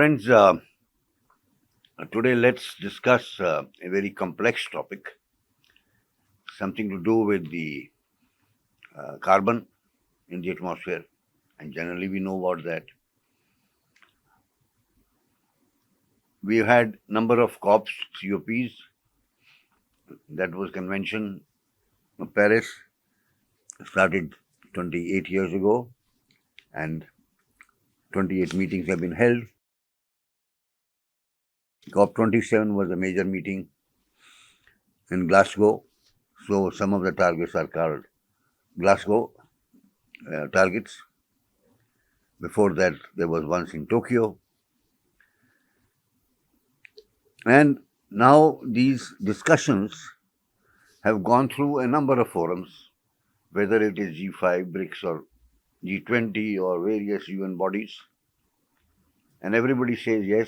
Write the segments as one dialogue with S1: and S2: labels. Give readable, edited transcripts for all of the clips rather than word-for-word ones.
S1: Friends, today let's discuss a very complex topic, something to do with the carbon in the atmosphere, and generally we know about that. We've had number of COPs, that was Convention of Paris, started 28 years ago, and 28 meetings have been held. COP27 was a major meeting in Glasgow, so some of the targets are called Glasgow targets. Before that, there was once in Tokyo. And now these discussions have gone through a number of forums, whether it is G5, BRICS, or G20, or various UN bodies. And everybody says, yes,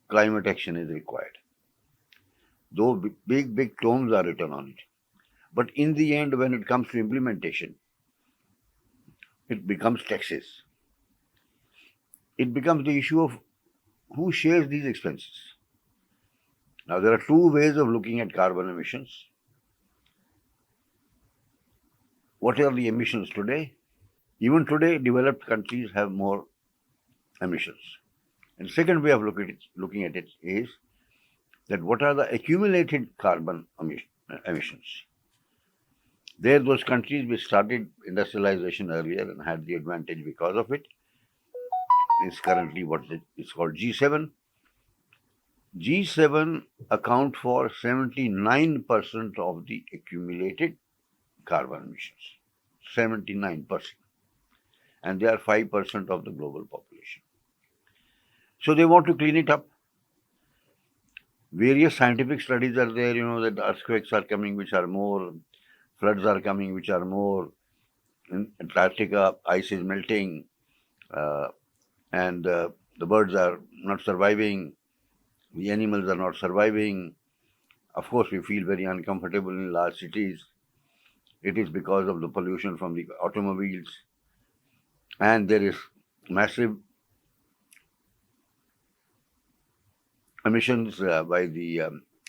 S1: climate action is required. Though big tomes are written on it. But in the end, when it comes to implementation, it becomes taxes. It becomes the issue of who shares these expenses. Now, there are two ways of looking at carbon emissions. What are the emissions today? Even today, developed countries have more emissions. And the second way of looking at it is that what are the accumulated carbon emissions? There, those countries which started industrialization earlier and had the advantage because of it is currently what is called G7. G7 account for 79% of the accumulated carbon emissions. 79%. And they are 5% of the global population. So they want to clean it up. Various scientific studies are there, that earthquakes are coming, which are more, floods are coming, which are more, in Antarctica, ice is melting, and the birds are not surviving, the animals are not surviving. Of course, we feel very uncomfortable in large cities. It is because of the pollution from the automobiles. And there is massive emissions by the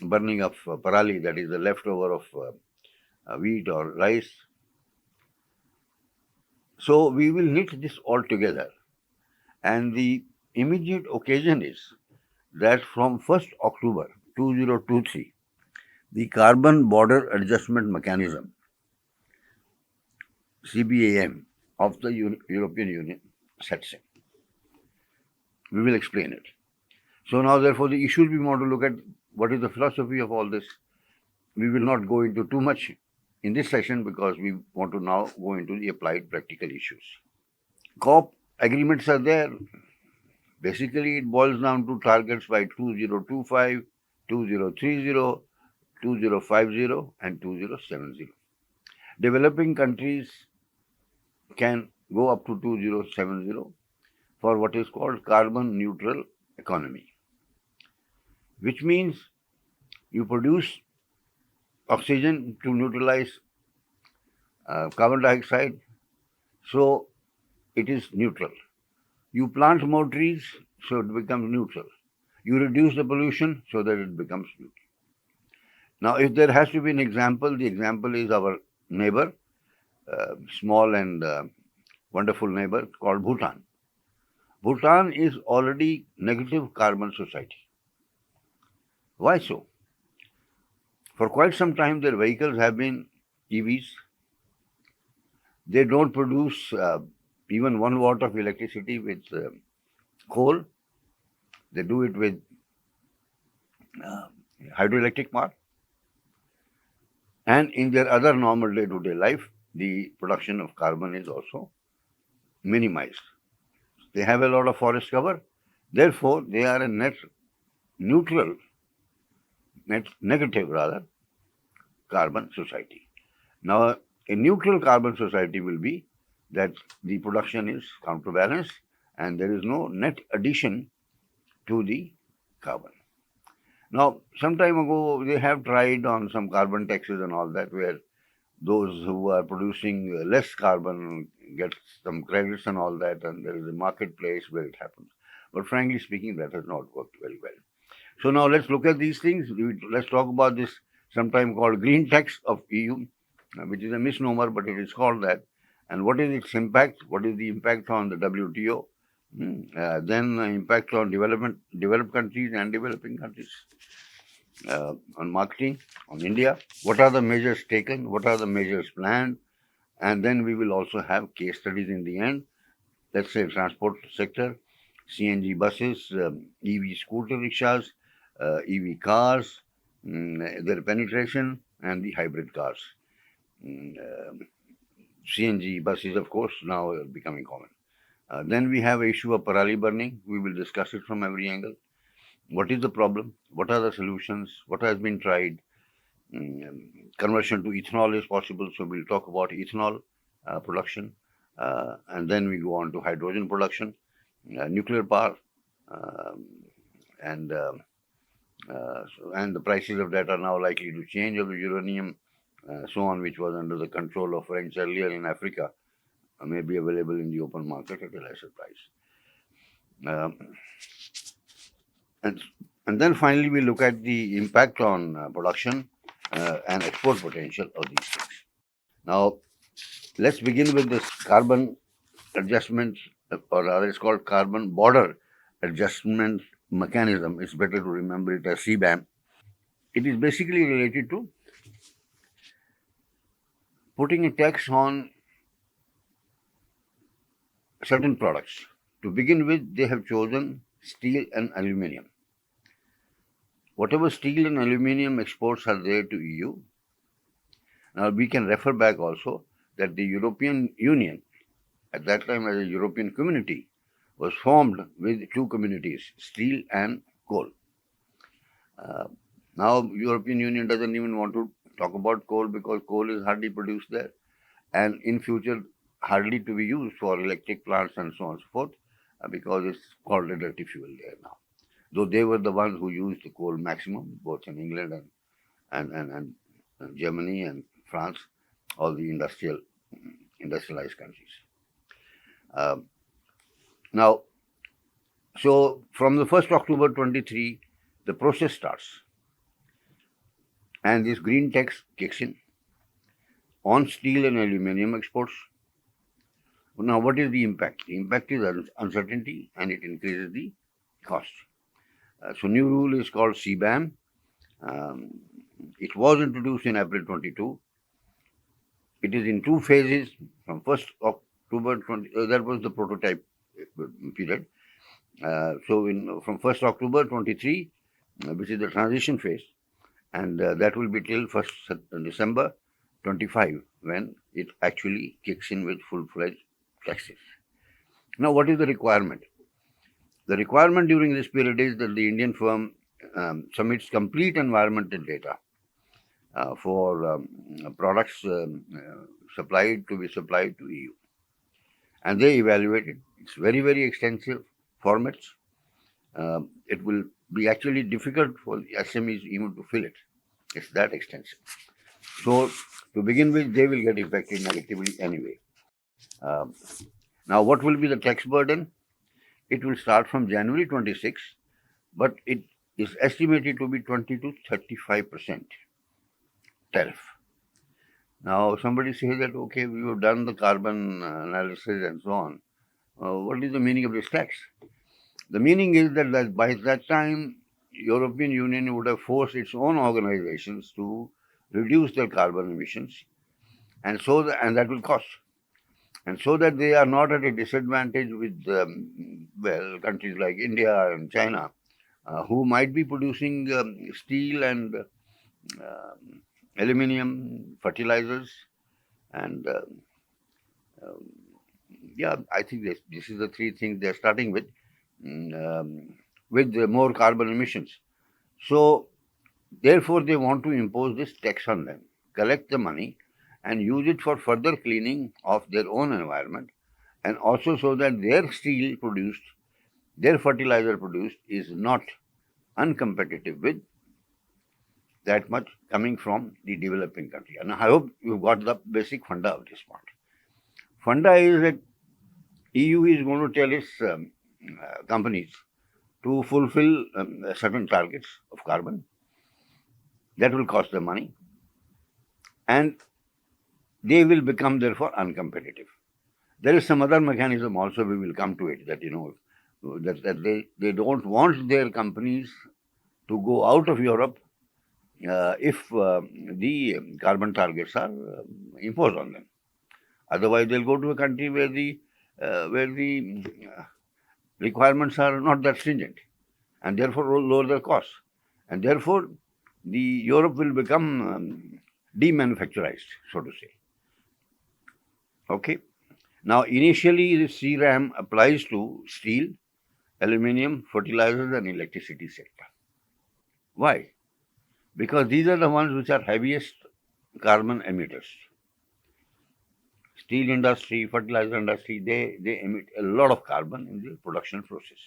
S1: burning of parali, that is the leftover of wheat or rice. So we will knit this all together. And the immediate occasion is that from 1st October 2023, the Carbon Border Adjustment Mechanism, CBAM, of the European Union sets in. We will explain it. So now, therefore, the issues we want to look at, what is the philosophy of all this? We will not go into too much in this session because we want to now go into the applied practical issues. COP agreements are there. Basically, it boils down to targets by 2025, 2030, 2050, and 2070. Developing countries can go up to 2070 for what is called carbon neutral economy, which means you produce oxygen to neutralize carbon dioxide, so it is neutral. You plant more trees, so it becomes neutral. You reduce the pollution, so that it becomes neutral. Now, if there has to be an example, the example is our neighbor, small and wonderful neighbor called Bhutan. Bhutan is already negative carbon society. Why so? For quite some time, their vehicles have been EVs. They don't produce even 1 watt of electricity with coal. They do it with hydroelectric power. And in their other normal day-to-day life, the production of carbon is also minimized. They have a lot of forest cover. Therefore, they are a net negative carbon society. Now, a neutral carbon society will be that the production is counterbalanced and there is no net addition to the carbon. Now, some time ago, they have tried on some carbon taxes and all that, where those who are producing less carbon get some credits and all that, and there is a marketplace where it happens. But frankly speaking, that has not worked very well. So now let's look at these things. Let's talk about this sometime called green tax of EU, which is a misnomer, but it is called that. And what is its impact? What is the impact on the WTO? Then impact on developed countries and developing countries, on marketing, on India. What are the measures taken? What are the measures planned? And then we will also have case studies in the end. Let's say transport sector, CNG buses, EV scooter rickshaws, EV cars, their penetration, and the hybrid cars. CNG buses, of course, now are becoming common. Then we have issue of parali burning. We will discuss it from every angle. What is the problem? What are the solutions? What has been tried? Conversion to ethanol is possible, so we'll talk about ethanol production. And then we go on to hydrogen production, nuclear power, and the prices of that are now likely to change, of the uranium, so on, which was under the control of French earlier in Africa, may be available in the open market at a lesser price. And then finally we look at the impact on production and export potential of these things. Now, let's begin with this carbon adjustment, or rather it's called carbon border adjustment mechanism. It's better to remember it as CBAM. It is basically related to putting a tax on certain products. To begin with, they have chosen steel and aluminium. Whatever steel and aluminium exports are there to EU, now we can refer back also that the European Union, at that time as a European community, was formed with two communities, steel and coal. Now European Union doesn't even want to talk about coal because coal is hardly produced there, and in future hardly to be used for electric plants and so on and so forth, because it's called a dirty fuel there now. Though they were the ones who used the coal maximum, both in England and Germany and France, all the industrialized countries. Now, so from the 1st October 23, the process starts, and this green tax kicks in on steel and aluminium exports. Now, what is the impact? The impact is uncertainty, and it increases the cost. So new rule is called CBAM. It was introduced in April 22. It is in two phases. From 1st October 20, that was the prototype period. From 1st October 23, which is the transition phase, and that will be till 1st December 25, when it actually kicks in with full-fledged taxes. Now, what is the requirement? The requirement during this period is that the Indian firm submits complete environmental data for products to be supplied to EU. And they evaluate it. It's very, very extensive formats. It will be actually difficult for the SMEs even to fill it. It's that extensive. So, to begin with, they will get affected negatively anyway. Now, what will be the tax burden? It will start from January 26, but it is estimated to be 20 to 35% tariff. Now, somebody says that, okay, we have done the carbon analysis and so on. What is the meaning of this tax? The meaning is that by that time, European Union would have forced its own organizations to reduce their carbon emissions, and that will cost. And so that they are not at a disadvantage with countries like India and China, who might be producing steel and aluminium, fertilizers, and I think this is the three things they're starting with more carbon emissions. So, therefore, they want to impose this tax on them, collect the money, and use it for further cleaning of their own environment, and also so that their steel produced, their fertilizer produced, is not uncompetitive with that much coming from the developing country. And I hope you've got the basic funda of this part. Funda is that EU is going to tell its companies to fulfill certain targets of carbon. That will cost them money, and they will become therefore uncompetitive. There is some other mechanism also, we will come to it, that they don't want their companies to go out of Europe if the carbon targets are imposed on them. Otherwise, they'll go to a country where the requirements are not that stringent, and therefore lower their costs, and therefore the Europe will become demanufacturized, so to say. Okay. Now, initially, the CRAM applies to steel, aluminium, fertilizers, and electricity sector. Why? Because these are the ones which are heaviest carbon emitters. Steel industry, fertilizer industry, they emit a lot of carbon in the production process.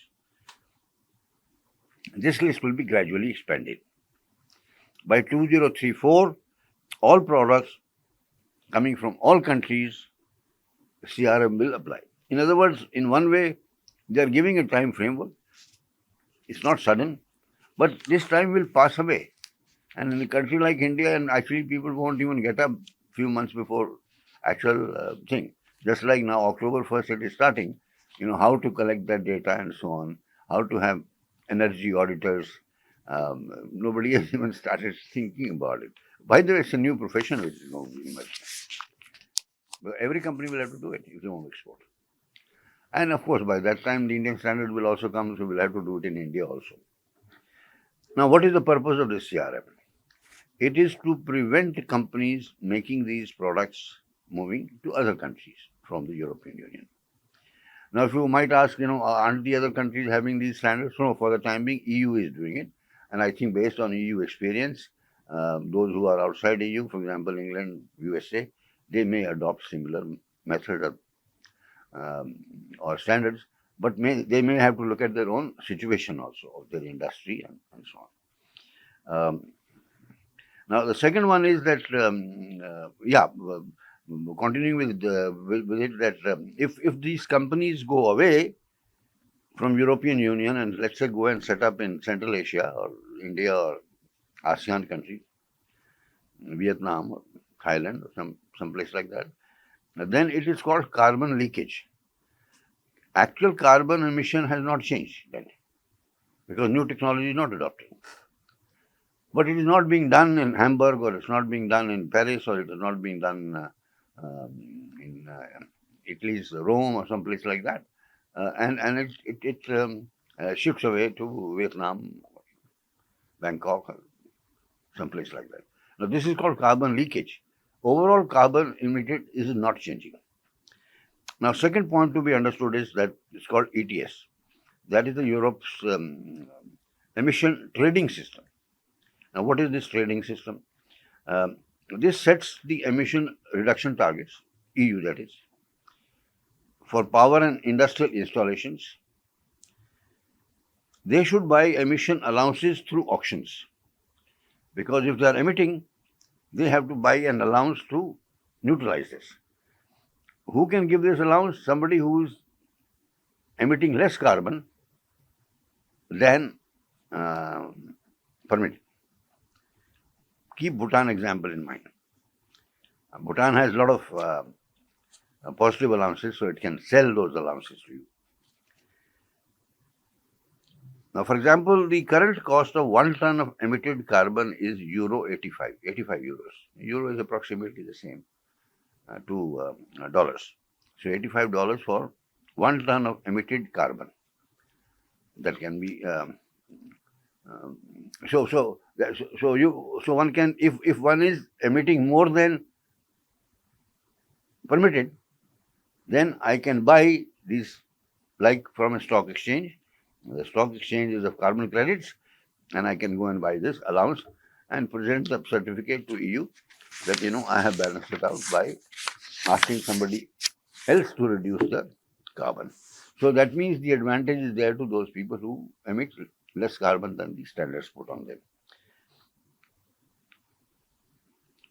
S1: This list will be gradually expanded. By 2034, all products coming from all countries, CRM will apply. In other words, in one way, they are giving a time framework. It's not sudden, but this time will pass away. And in a country like India, and actually people won't even get up a few months before actual thing. Just like now, October 1st, it is starting, how to collect that data and so on, how to have energy auditors. Nobody has even started thinking about it. By the way, it's a new profession which is going to emerge. But every company will have to do it if they want to export. And of course, by that time, the Indian standard will also come, so we'll have to do it in India also. Now, what is the purpose of this CRM? It is to prevent companies making these products moving to other countries from the European Union. Now, if you might ask, aren't the other countries having these standards? No, for the time being, EU is doing it. And I think based on EU experience, those who are outside EU, for example, England, USA, they may adopt similar methods or standards, but they may have to look at their own situation also, of their industry and so on. Now, the second one is that, continuing with it, that if these companies go away from European Union and let's say go and set up in Central Asia or India or ASEAN country, Vietnam or Thailand or some place like that, then it is called carbon leakage. Actual carbon emission has not changed then, because new technology is not adopted. But it is not being done in Hamburg, or it's not being done in Paris, or it is not being done in Italy's Rome or some place like that. And it shifts away to Vietnam, Bangkok, or some place like that. Now, this is called carbon leakage. Overall carbon emitted is not changing. Now, second point to be understood is that it's called ETS. That is the Europe's emission trading system. Now, what is this trading system? This sets the emission reduction targets, EU that is, for power and industrial installations. They should buy emission allowances through auctions, because if they are emitting, they have to buy an allowance to neutralize this. Who can give this allowance? Somebody who is emitting less carbon than permitted. Keep Bhutan example in mind. Bhutan has a lot of positive allowances, so it can sell those allowances to you. Now, for example, the current cost of 1 ton of emitted carbon is euro 85 euros. Euro is approximately the same to dollars. So $85 for 1 ton of emitted carbon. That can be so one can, if one is emitting more than permitted, then I can buy these, like from a stock exchange. The stock exchange is of carbon credits, and I can go and buy this allowance and present the certificate to EU that I have balanced it out by asking somebody else to reduce the carbon. So that means the advantage is there to those people who emit less carbon than the standards put on them.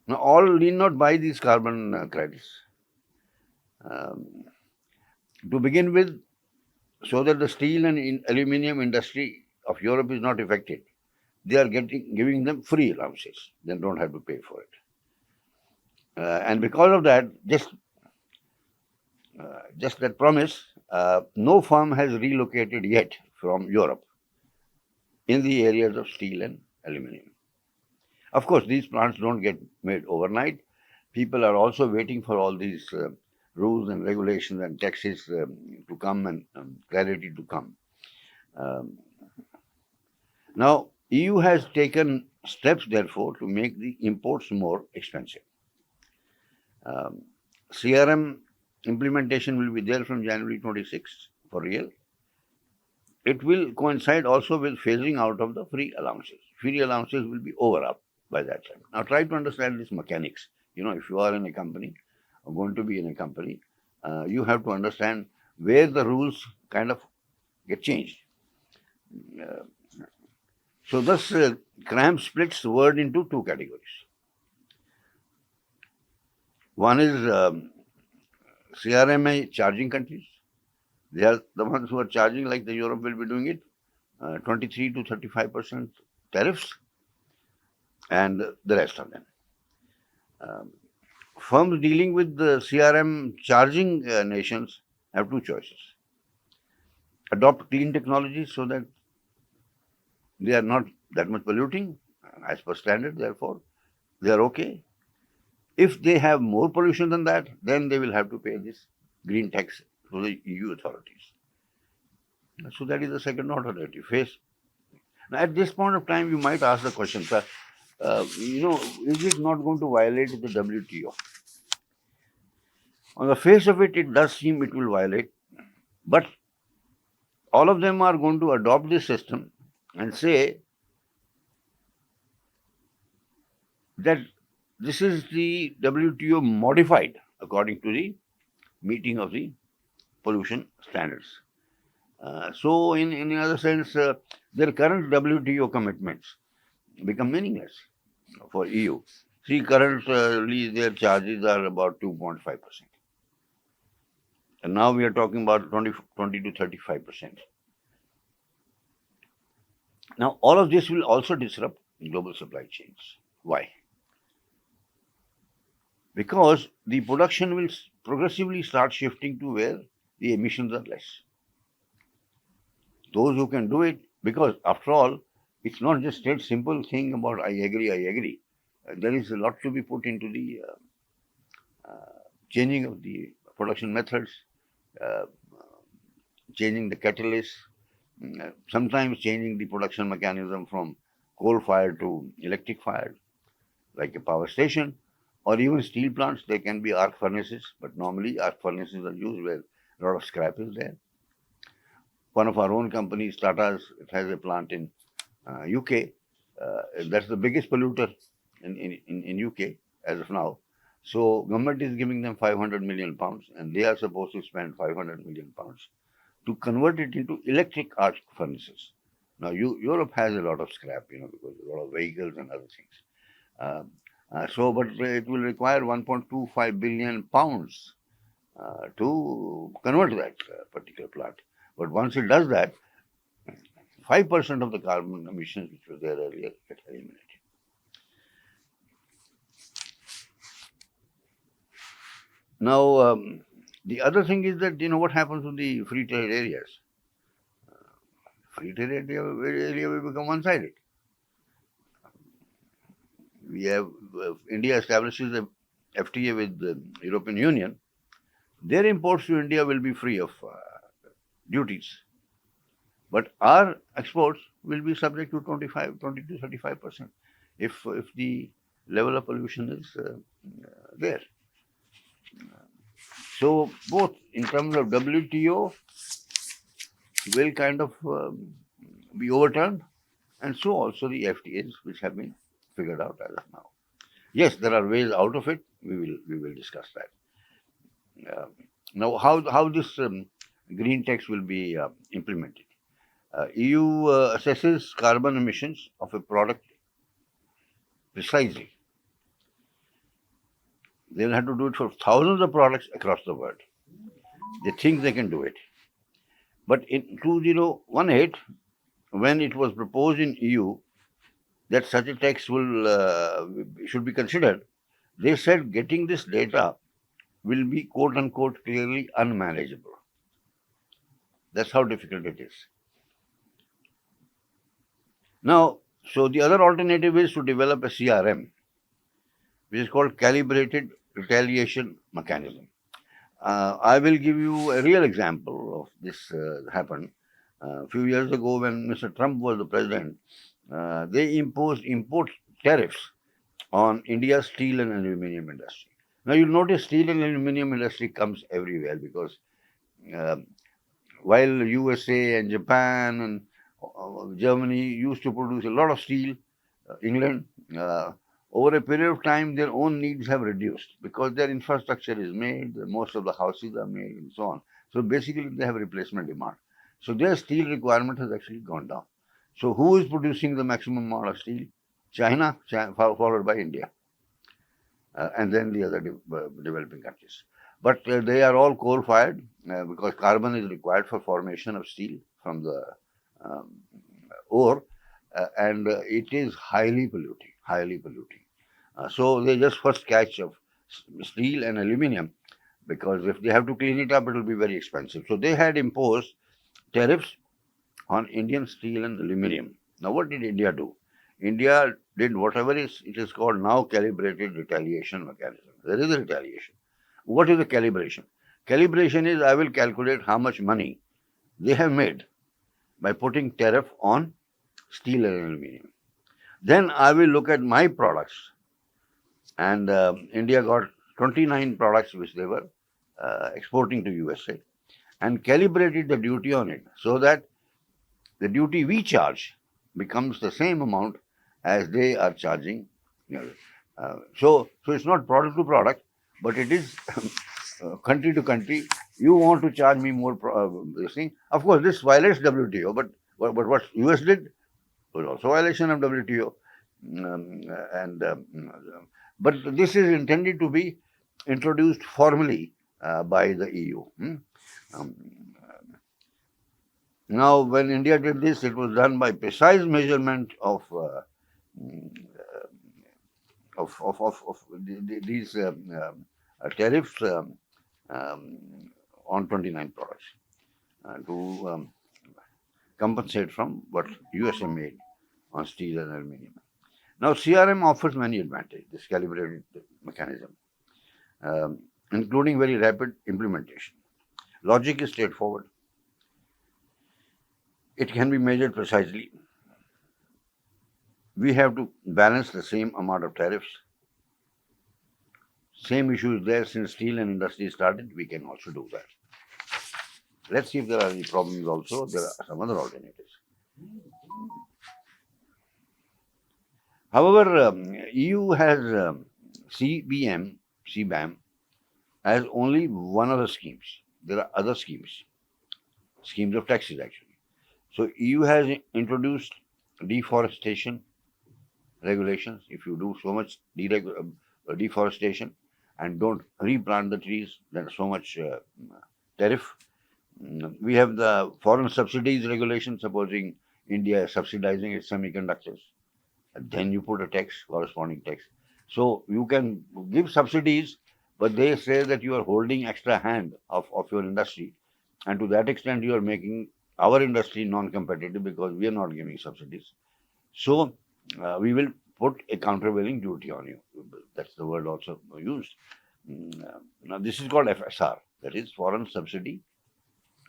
S1: Now, all need not buy these carbon credits. To begin with, so that the steel and aluminium industry of Europe is not affected. They are giving them free allowances. They don't have to pay for it. And because of that, just that promise, no firm has relocated yet from Europe in the areas of steel and aluminium. Of course, these plants don't get made overnight. People are also waiting for all these rules and regulations and taxes to come and clarity to come. Now, EU has taken steps, therefore, to make the imports more expensive. CRM implementation will be there from January 26 for real. It will coincide also with phasing out of the free allowances. Free allowances will be over up by that time. Now try to understand this mechanics. If you are in a company or going to be in a company, you have to understand where the rules kind of get changed. So thus, CRAM splits the word into two categories. One is CRMA charging countries. They are the ones who are charging, like the Europe will be doing it, 23 to 35% tariffs, and the rest of them. Firms dealing with the CRM charging nations have two choices. Adopt clean technologies so that they are not that much polluting as per standard, therefore they are okay. If they have more pollution than that, then they will have to pay this green tax to the EU authorities. So that is the second alternative phase. Now, at this point of time, you might ask the question, sir, is it not going to violate the WTO? On the face of it, it does seem it will violate, but all of them are going to adopt this system and say that this is the WTO modified according to the meeting of the pollution standards. So, in another sense, their current WTO commitments become meaningless for EU. See, currently their charges are about 2.5%. And now we are talking about 20 to 35%. Now, all of this will also disrupt global supply chains. Why? Because the production will progressively start shifting to where the emissions are less. Those who can do it, because after all, it's not just a simple thing about I agree. There is a lot to be put into the changing of the production methods, changing the catalyst, sometimes changing the production mechanism from coal-fired to electric-fired, like a power station, or even steel plants. They can be arc furnaces, but normally arc furnaces are used where a lot of scrap is there. One of our own companies, Tata's, it has a plant in UK. That's the biggest polluter in UK as of now. So government is giving them 500 million pounds, and they are supposed to spend 500 million pounds to convert it into electric arc furnaces. Now, Europe has a lot of scrap, because a lot of vehicles and other things. But it will require 1.25 billion pounds to convert that particular plant. But once it does that, 5% of the carbon emissions which were there earlier get eliminated. Now, the other thing is that, what happens to the free trade areas? Free trade area will become one-sided. We have, India establishes a FTA with the European Union. Their imports to India will be free of duties. But our exports will be subject to 20 to 35% if the level of pollution is there. So both in terms of WTO will kind of be overturned, and so also the FTAs which have been figured out as of now. Yes, there are ways out of it. We will discuss that. Now, how this green tax will be implemented? EU assesses carbon emissions of a product precisely. They'll have to do it for thousands of products across the world. They think they can do it. But in 2018, when it was proposed in EU that such a tax should be considered, they said getting this data will be quote unquote clearly unmanageable. That's how difficult it is. Now, so the other alternative is to develop a CRM, which is called Calibrated Retaliation Mechanism. I will give you a real example of this happened. A few years ago, when Mr. Trump was the president, they imposed import tariffs on India's steel and aluminium industry. Now, you'll notice steel and aluminium industry comes everywhere because uh, while USA and Japan and Germany used to produce a lot of steel, England, uh, over a period of time, their own needs have reduced because their infrastructure is made, most of the houses are made, and so on. So basically, they have replacement demand. So their steel requirement has actually gone down. So who is producing the maximum amount of steel? China followed by India, and then the other developing countries. But they are all coal-fired because carbon is required for formation of steel from the um, ore, and it is highly polluting, highly polluting. So they just first catch of steel and aluminium because if they have to clean it up, it will be very expensive. So they had imposed tariffs on Indian steel and aluminium. Now, what did India do? India did whatever it is called now calibrated retaliation mechanism. There is a retaliation. What is the calibration? Calibration is I will calculate how much money they have made by putting tariff on steel and aluminium. Then I will look at my products, and India got 29 products which they were exporting to USA, and calibrated the duty on it so that the duty we charge becomes the same amount as they are charging. So it's not product to product, but it is country to country. You want to charge me more this thing. Of course, this violates WTO, but what US did was also violation of WTO. And but this is intended to be introduced formally by the EU. Um, Now, when India did this, it was done by precise measurement of these tariffs um, on 29 products to compensate from what USA made on steel and aluminium. Now, CRM offers many advantages, this calibrated mechanism, including very rapid implementation. Logic is straightforward. It can be measured precisely. We have to balance the same amount of tariffs. Same issue is there since steel and industry started. We can also do that. Let's see if there are any problems also. There are some other alternatives. However, EU has CBAM has only one of the schemes. There are other schemes of taxes actually. So EU has introduced deforestation regulations. If you do so much deforestation and don't replant the trees, then so much tariff. We have the foreign subsidies regulation. Supposing India is subsidizing its semiconductors, then you put a tax, corresponding tax. So you can give subsidies, but they say that you are holding extra hand of your industry, and to that extent you are making our industry non-competitive because we are not giving subsidies. So we will put a countervailing duty on you. That's the word also used. Now this is called FSR, that is Foreign Subsidy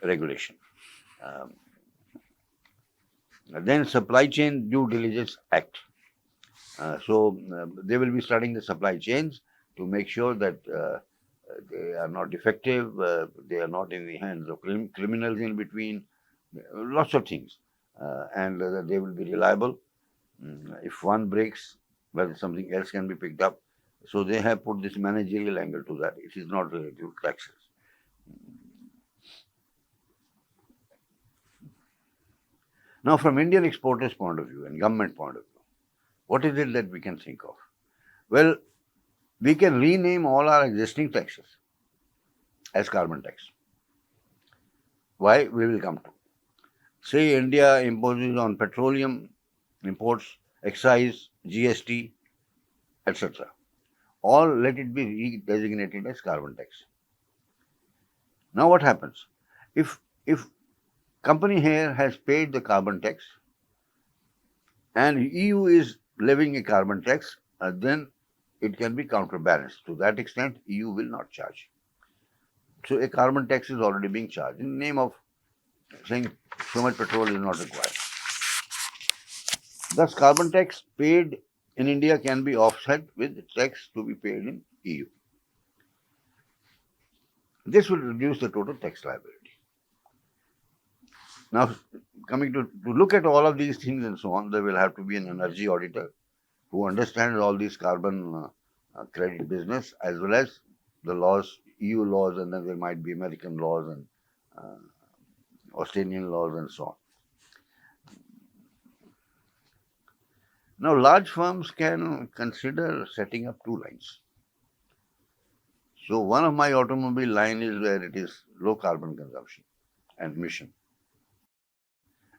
S1: Regulation. Then Supply Chain Due Diligence Act. So they will be studying the supply chains to make sure that they are not defective, they are not in the hands of criminals in between, lots of things, and they will be reliable. If one breaks, well, something else can be picked up. So they have put this managerial angle to that. It is not related to taxes. Now, from Indian exporters' point of view and government point of view, what is it that we can think of? Well, we can rename all our existing taxes as carbon tax. Why? We will come to. Say India imposes on petroleum imports, excise, GST, etc. Or let it be re-designated as carbon tax. Now what happens? If company here has paid the carbon tax and EU is levying a carbon tax, then it can be counterbalanced. To that extent, EU will not charge. So a carbon tax is already being charged in the name of saying so much petrol is not required. Thus, carbon tax paid in India can be offset with tax to be paid in EU. This will reduce the total tax liability. Now, coming to look at all of these things and so on, there will have to be an energy auditor who understands all these carbon credit business as well as the laws, EU laws, and then there might be American laws and Australian laws and so on. Now, large firms can consider setting up two lines. So, one of my automobile line is where it is low carbon consumption and emission,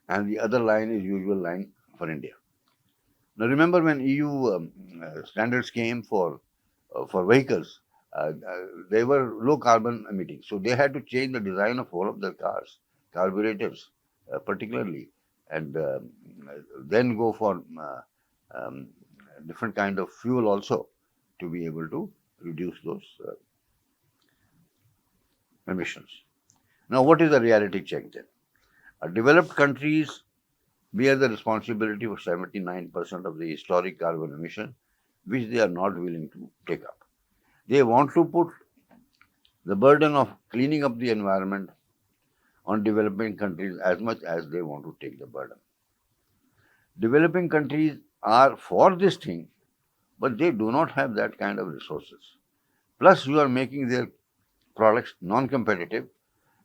S1: and the other line is usual line for India. Now, remember when EU standards came for vehicles, they were low carbon emitting, so they had to change the design of all of their cars, carburetors particularly, and then go for different kind of fuel also to be able to reduce those emissions. Now, what is the reality check then? Developed countries bear the responsibility for 79% of the historic carbon emission, which they are not willing to take up. They want to put the burden of cleaning up the environment on developing countries as much as they want to take the burden. Developing countries are for this thing, but they do not have that kind of resources. Plus, you are making their products non-competitive.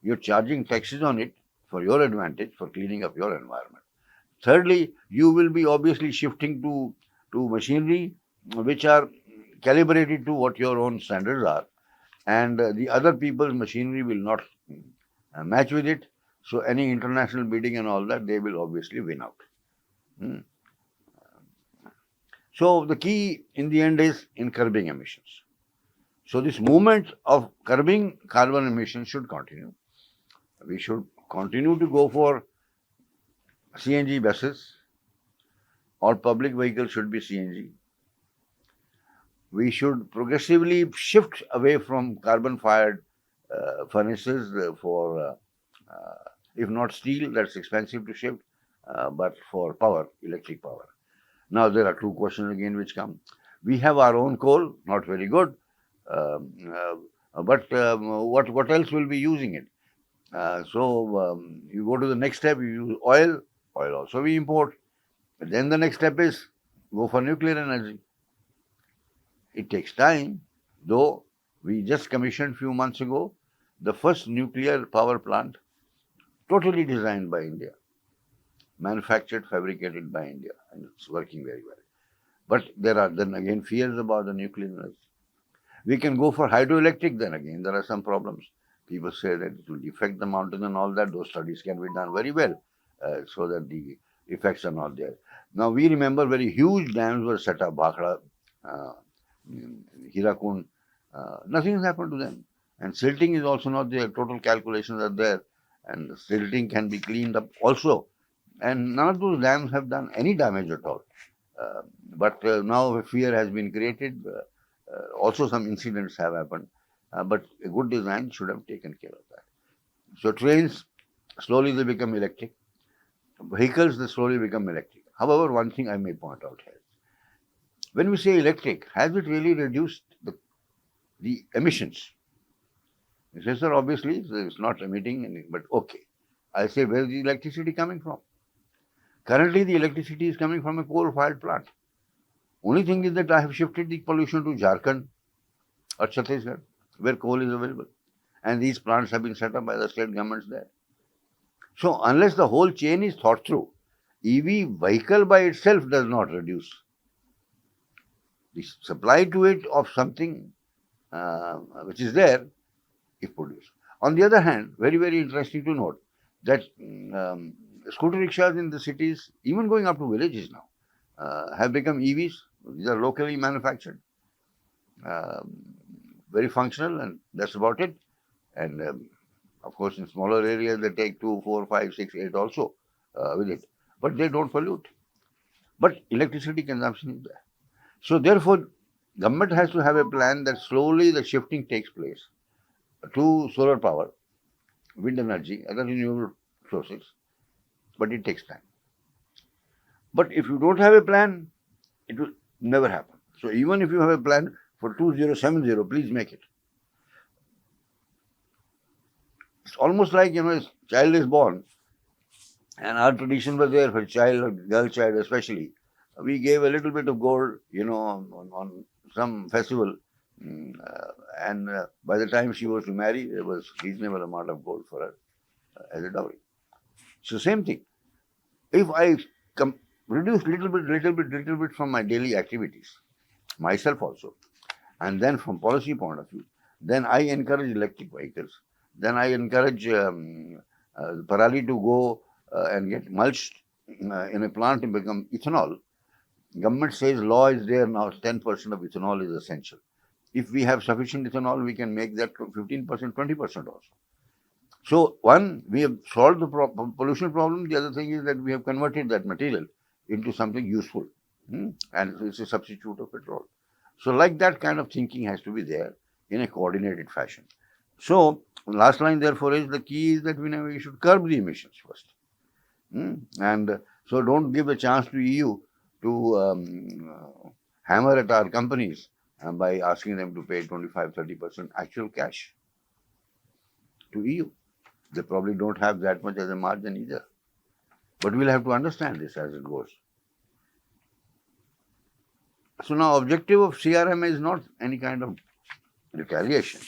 S1: You're charging taxes on it for your advantage, for cleaning up your environment. Thirdly, you will be obviously shifting to machinery which are calibrated to what your own standards are, and the other people's machinery will not match with it. So any international bidding and all that, they will obviously win out. So the key in the end is in curbing emissions. So this movement of curbing carbon emissions should continue. We should continue to go for CNG buses. All public vehicles should be CNG. We should progressively shift away from carbon-fired furnaces for, if not steel, that's expensive to shift, but for power, electric power. Now there are two questions again which come. We have our own coal, not very good, but what else will be using it? So you go to the next step, you use oil also we import. But then the next step is go for nuclear energy. It takes time, though we just commissioned few months ago the first nuclear power plant totally designed by India, manufactured, fabricated by India, and it's working very well. But there are then again fears about the nuclear energy. We can go for hydroelectric, then again there are some problems. People say that it will affect the mountain and all that. Those studies can be done very well so that the effects are not there. Now we remember very huge dams were set up, Bhakra, Hirakund. Nothing has happened to them. And silting is also not there. Total calculations are there. And silting can be cleaned up also. And none of those dams have done any damage at all. But now a fear has been created. Also some incidents have happened. But a good design should have taken care of that. So trains, slowly they become electric. Vehicles, they slowly become electric. However, one thing I may point out here. When we say electric, has it really reduced the emissions? You say, sir, obviously it's not emitting anything, but okay. I say, where is the electricity coming from? Currently, the electricity is coming from a coal-fired plant. Only thing is that I have shifted the pollution to Jharkhand or Chhattisgarh, where coal is available. And these plants have been set up by the state governments there. So unless the whole chain is thought through, EV vehicle by itself does not reduce. The supply to it of something which is there is produced. On the other hand, very, very interesting to note, that scooter rickshaws in the cities, even going up to villages now, have become EVs. These are locally manufactured, um, very functional, and that's about it. And of course, in smaller areas, they take 2, 4, 5, 6, 8 also with it, but they don't pollute. But electricity consumption is there. So therefore, government has to have a plan that slowly the shifting takes place to solar power, wind energy, other renewable sources, but it takes time. But if you don't have a plan, it will never happen. So even if you have a plan for 2070, please make it. It's almost like, a child is born, and our tradition was there for child, or girl child especially. We gave a little bit of gold, on some festival, and by the time she was to marry, there was reasonable amount of gold for her as a dowry. So same thing. If I reduce little bit from my daily activities, myself also, and then from policy point of view, then I encourage electric vehicles. Then I encourage parali to go and get mulched in a plant and become ethanol. Government says law is there now, 10% of ethanol is essential. If we have sufficient ethanol, we can make that 15%, 20% also. So one, we have solved the pollution problem. The other thing is that we have converted that material into something useful, and it's a substitute of petrol. So like that kind of thinking has to be there in a coordinated fashion. So last line therefore is the key is that we should curb the emissions first. And so don't give a chance to EU to hammer at our companies by asking them to pay 25-30% actual cash to EU. They probably don't have that much as a margin either. But we'll have to understand this as it goes. So now objective of CRM is not any kind of retaliation.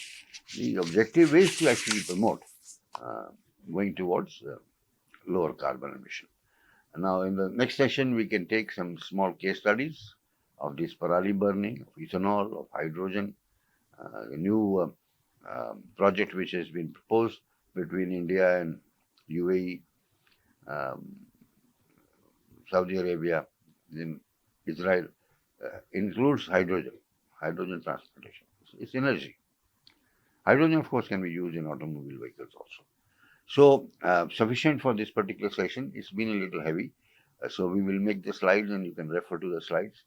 S1: The objective is to actually promote going towards lower carbon emission. And now in the next session, we can take some small case studies of this parali burning, of ethanol, of hydrogen, a new project which has been proposed between India and UAE, Saudi Arabia, then Israel, includes hydrogen transportation. It's energy. Hydrogen, of course, can be used in automobile vehicles also. So, sufficient for this particular session. It's been a little heavy. So, we will make the slides and you can refer to the slides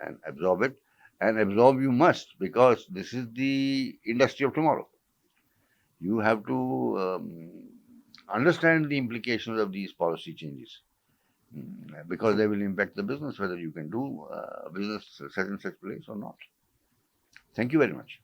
S1: and absorb it. And absorb you must, because this is the industry of tomorrow. You have to understand the implications of these policy changes, because they will impact the business, whether you can do business such and such place or not. Thank you very much.